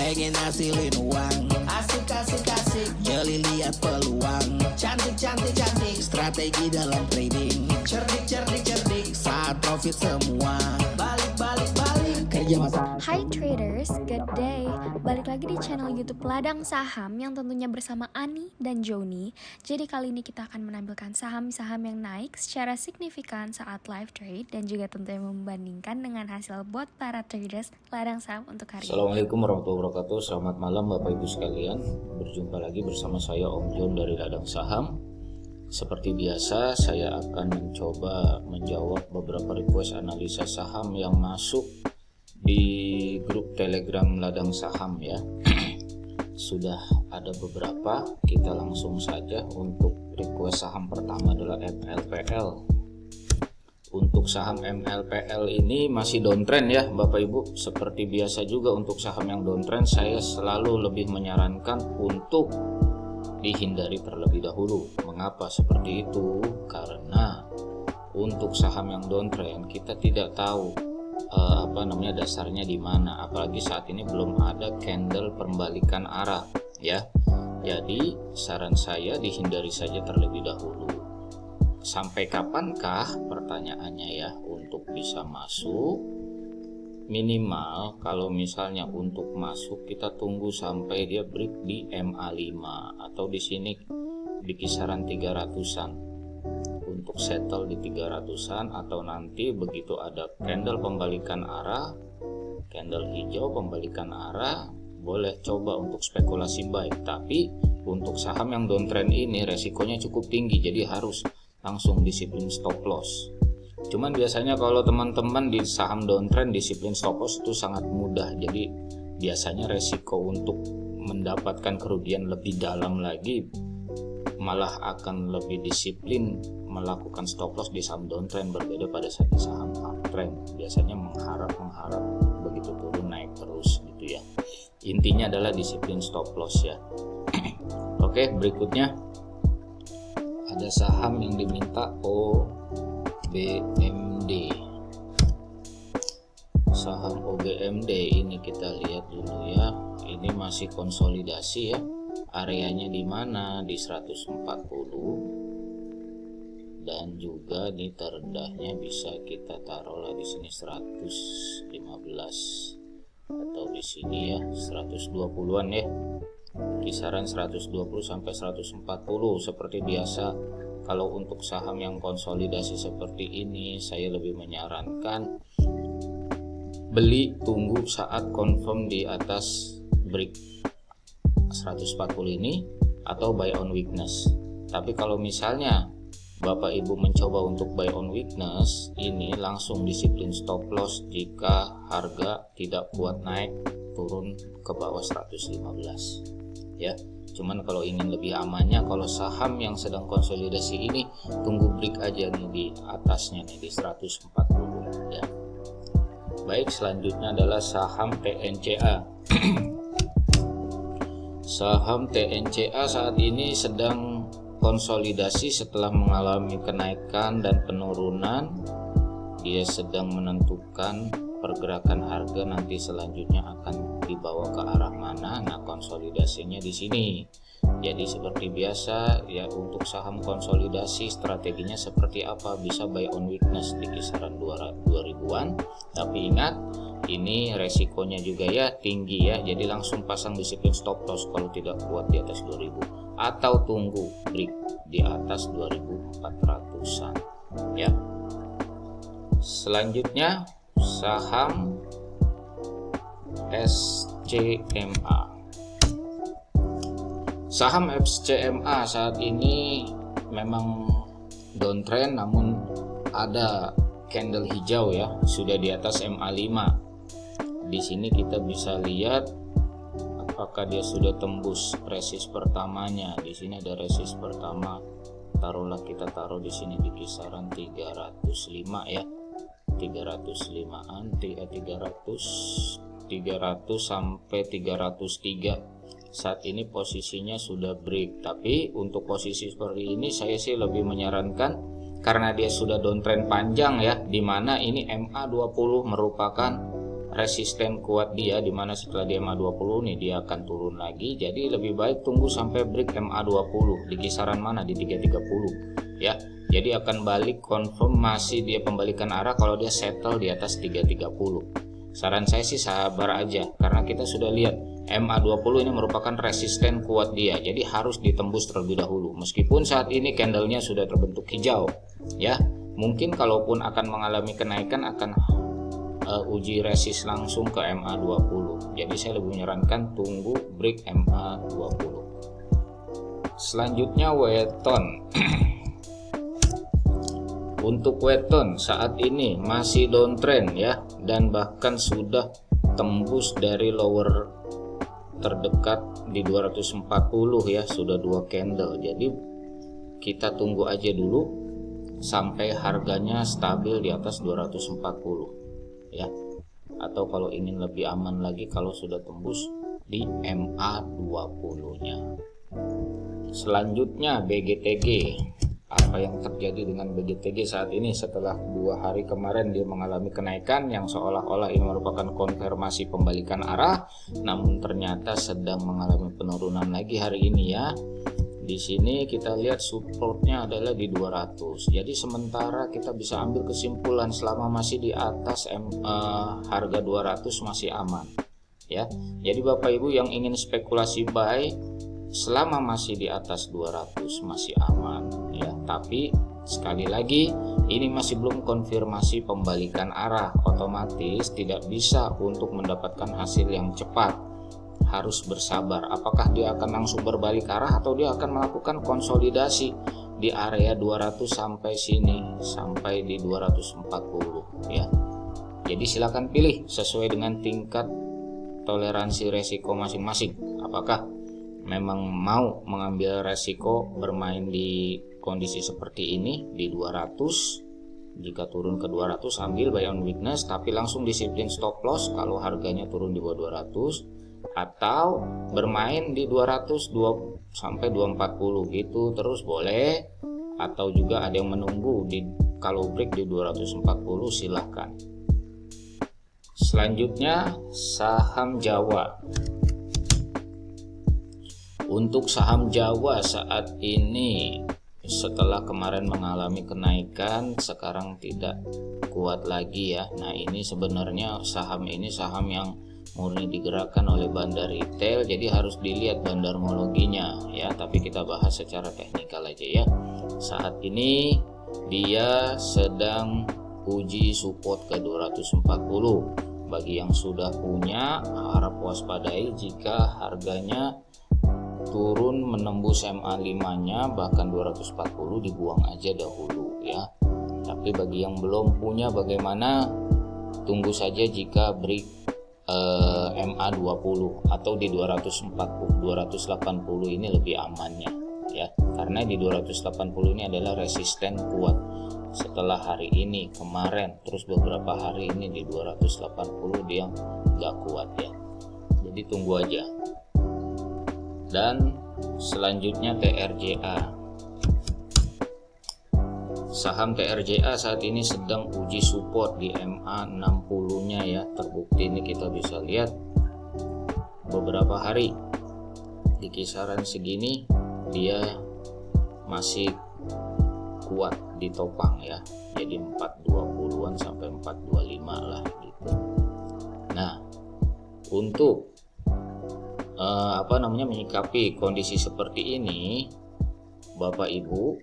pengen hasilin uang. Asik asik asik, jeli lihat peluang. Cantik cantik cantik, strategi dalam trading. Cerdik cerdik cerdik, saat profit semua. Balik balik balik, kerja masa. Hai traders, good day. Balik lagi di channel YouTube Ladang Saham yang tentunya bersama Ani dan Joni. Jadi kali ini kita akan menampilkan saham-saham yang naik secara signifikan saat live trade dan juga tentunya membandingkan dengan hasil bot para traders ladang saham untuk hari ini. Assalamualaikum warahmatullahi wabarakatuh. Selamat malam Bapak Ibu sekalian. Berjumpa lagi bersama saya Om John dari Ladang Saham. Seperti biasa, saya akan mencoba menjawab beberapa request analisa saham yang masuk di grup Telegram Ladang Saham ya. Sudah ada beberapa, kita langsung saja. Untuk request saham pertama adalah MLPL. Untuk saham MLPL ini masih downtrend ya Bapak Ibu. Seperti biasa juga untuk saham yang downtrend, saya selalu lebih menyarankan untuk dihindari terlebih dahulu. Mengapa seperti itu? Karena untuk saham yang downtrend kita tidak tahu dasarnya di mana, apalagi saat ini belum ada candle pembalikan arah ya. Jadi saran saya dihindari saja terlebih dahulu. Sampai kapankah pertanyaannya ya untuk bisa masuk? Minimal kalau misalnya untuk masuk kita tunggu sampai dia break di MA5 atau di sini di kisaran 300-an. Untuk settle di 300-an atau nanti begitu ada candle pembalikan arah, candle hijau pembalikan arah, boleh coba untuk spekulasi buy. Tapi untuk saham yang downtrend ini resikonya cukup tinggi, jadi harus langsung disiplin stop loss. Cuman biasanya kalau teman-teman di saham downtrend disiplin stop loss itu sangat mudah. Jadi biasanya resiko untuk mendapatkan kerugian lebih dalam lagi malah akan lebih disiplin melakukan stop loss di saham downtrend, berbeda pada saat di saham uptrend biasanya mengharap begitu turun naik terus gitu ya. Intinya adalah disiplin stop loss ya. Oke, berikutnya ada saham yang diminta OBMD. Saham OBMD ini kita lihat dulu ya. Ini masih konsolidasi ya. Areanya di mana? Di 140 dan juga di terendahnya bisa kita taruhlah di sini 115 atau di sini ya 120-an ya. Kisaran 120 sampai 140 seperti biasa. Kalau untuk saham yang konsolidasi seperti ini saya lebih menyarankan beli tunggu saat confirm di atas break 140 ini atau buy on weakness. Tapi kalau misalnya Bapak Ibu mencoba untuk buy on weakness, ini langsung disiplin stop loss jika harga tidak kuat naik turun ke bawah 115 ya. Cuman kalau ingin lebih amannya, kalau saham yang sedang konsolidasi ini tunggu break aja nih di atasnya nih di 140 ya. Baik, selanjutnya adalah saham TNCA. Saham TNCA saat ini sedang konsolidasi setelah mengalami kenaikan dan penurunan. Dia sedang menentukan pergerakan harga nanti selanjutnya akan dibawa ke arah mana. Nah, konsolidasinya di sini. Jadi seperti biasa ya, untuk saham konsolidasi strateginya seperti apa? Bisa buy on weakness di kisaran 2000-an. Tapi ingat, ini resikonya juga ya tinggi ya. Jadi langsung pasang disiplin stop loss kalau tidak kuat di atas 2000 atau tunggu break di atas 2400-an ya. Selanjutnya saham SCMA. Saham SCMA saat ini memang downtrend, namun ada candle hijau ya, sudah di atas MA5. Di sini kita bisa lihat apakah dia sudah tembus resist pertamanya. Di sini ada resist pertama. Taruhlah kita taruh di sini di kisaran 305 ya. 305-an, 300 sampai 303. Saat ini posisinya sudah break. Tapi untuk posisi seperti ini saya sih lebih menyarankan karena dia sudah downtrend panjang ya, dimana ini MA20 merupakan resisten kuat dia, dimana setelah di MA20 nih dia akan turun lagi. Jadi lebih baik tunggu sampai break MA20 di kisaran mana, di 330 ya. Jadi akan balik konfirmasi dia pembalikan arah kalau dia settle di atas 330. Saran saya sih sabar aja, karena kita sudah lihat MA20 ini merupakan resisten kuat dia, jadi harus ditembus terlebih dahulu. Meskipun saat ini candlenya sudah terbentuk hijau ya, mungkin kalaupun akan mengalami kenaikan akan uji resist langsung ke MA20. Jadi saya lebih menyarankan tunggu break MA20. Selanjutnya Weton. Untuk Weton saat ini masih downtrend ya, dan bahkan sudah tembus dari lower terdekat di 240 ya, sudah 2 candle. Jadi kita tunggu aja dulu sampai harganya stabil di atas 240 ya, atau kalau ingin lebih aman lagi kalau sudah tembus di MA20 nya. Selanjutnya BGTG. Apa yang terjadi dengan BGTG saat ini setelah 2 hari kemarin dia mengalami kenaikan yang seolah-olah ini merupakan konfirmasi pembalikan arah, namun ternyata sedang mengalami penurunan lagi hari ini ya. Di sini kita lihat supportnya adalah di 200. Jadi sementara kita bisa ambil kesimpulan selama masih di atas harga 200 masih aman ya. Jadi Bapak Ibu yang ingin spekulasi buy selama masih di atas 200 masih aman ya. Tapi sekali lagi ini masih belum konfirmasi pembalikan arah, otomatis tidak bisa untuk mendapatkan hasil yang cepat, harus bersabar. Apakah dia akan langsung berbalik arah atau dia akan melakukan konsolidasi di area 200 sampai sini, sampai di 240 ya. Jadi silakan pilih sesuai dengan tingkat toleransi resiko masing-masing. Apakah memang mau mengambil resiko bermain di kondisi seperti ini di 200, jika turun ke 200 ambil buy on weakness tapi langsung disiplin stop loss kalau harganya turun di bawah 200, atau bermain di 200 sampai 240 gitu terus boleh, atau juga ada yang menunggu di kalau break di 240 silahkan. Selanjutnya saham Jawa. Untuk saham Jawa saat ini setelah kemarin mengalami kenaikan sekarang tidak kuat lagi ya. Nah ini sebenarnya saham ini saham yang murni digerakkan oleh bandar retail, jadi harus dilihat bandarmologinya ya, tapi kita bahas secara teknikal aja ya. Saat ini dia sedang uji support ke 240. Bagi yang sudah punya harap waspadai jika harganya turun menembus MA5 nya bahkan 240 dibuang aja dahulu ya. Tapi bagi yang belum punya bagaimana, tunggu saja jika break MA20 atau di 280 ini lebih amannya ya, karena di 280 ini adalah resisten kuat. Setelah hari ini kemarin terus beberapa hari ini di 280 dia nggak kuat ya, jadi tunggu aja. Dan selanjutnya TRJA. Saham TRJA saat ini sedang uji support di MA60 nya ya, terbukti ini kita bisa lihat beberapa hari di kisaran segini dia masih kuat ditopang ya, jadi 420-an sampai 425 lah gitu. Nah untuk menyikapi kondisi seperti ini, Bapak Ibu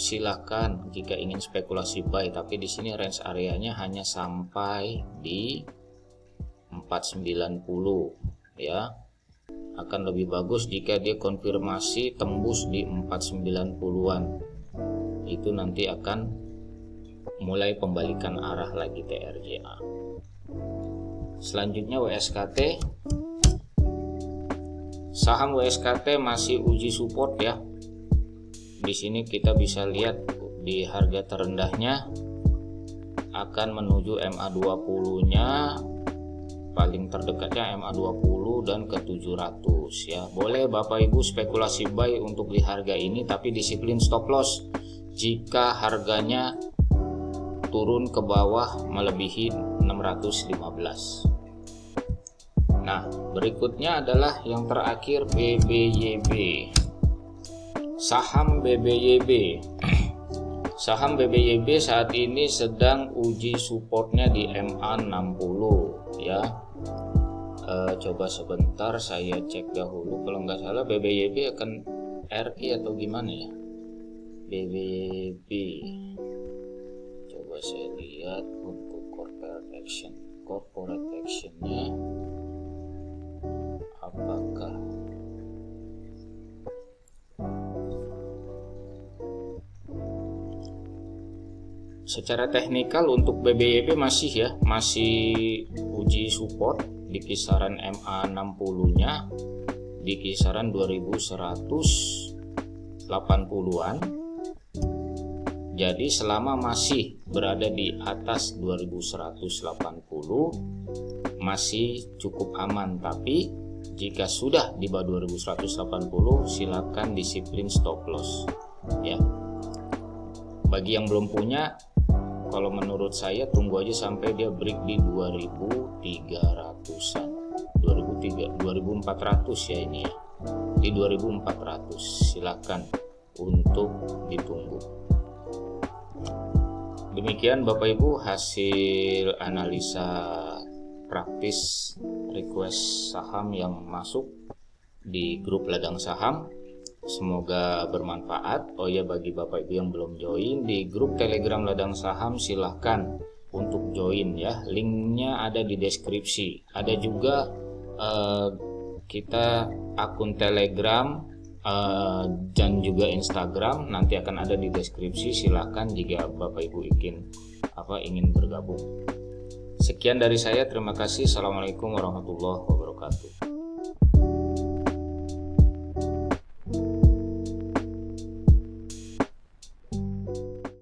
silakan jika ingin spekulasi buy, tapi di sini range areanya hanya sampai di 490 ya. Akan lebih bagus jika dia konfirmasi tembus di 490-an. Itu nanti akan mulai pembalikan arah lagi TRJA. Selanjutnya WSKT. Saham WSKT masih uji support ya. Di sini kita bisa lihat di harga terendahnya akan menuju MA20-nya, paling terdekatnya MA20 dan ke 700 ya. Boleh Bapak Ibu spekulasi buy untuk di harga ini, tapi disiplin stop loss jika harganya turun ke bawah melebihi 615 Nah, berikutnya adalah yang terakhir BBYB. Saham BBYB. Saham BBYB saat ini sedang uji supportnya di MA60 ya. Coba sebentar saya cek dahulu, kalau nggak salah BBYB akan RI atau gimana ya. BBYB, coba saya lihat untuk corporate actionnya apakah secara teknikal untuk BBYB masih uji support di kisaran MA60-nya di kisaran 2180-an. Jadi selama masih berada di atas 2180 masih cukup aman, tapi jika sudah di bawah 2180 silakan disiplin stop loss ya. Bagi yang belum punya, kalau menurut saya tunggu aja sampai dia break di 2300-an, 2400 ya ini ya, di 2400 silakan untuk ditunggu. Demikian Bapak Ibu hasil analisa praktis request saham yang masuk di grup ladang saham. Semoga bermanfaat. Oh ya, bagi Bapak Ibu yang belum join di grup Telegram ladang saham, silahkan untuk join ya. Linknya ada di deskripsi. Ada juga kita akun Telegram dan juga Instagram, nanti akan ada di deskripsi. Silahkan jika Bapak Ibu ingin bergabung. Sekian dari saya, terima kasih. Assalamualaikum warahmatullahi wabarakatuh.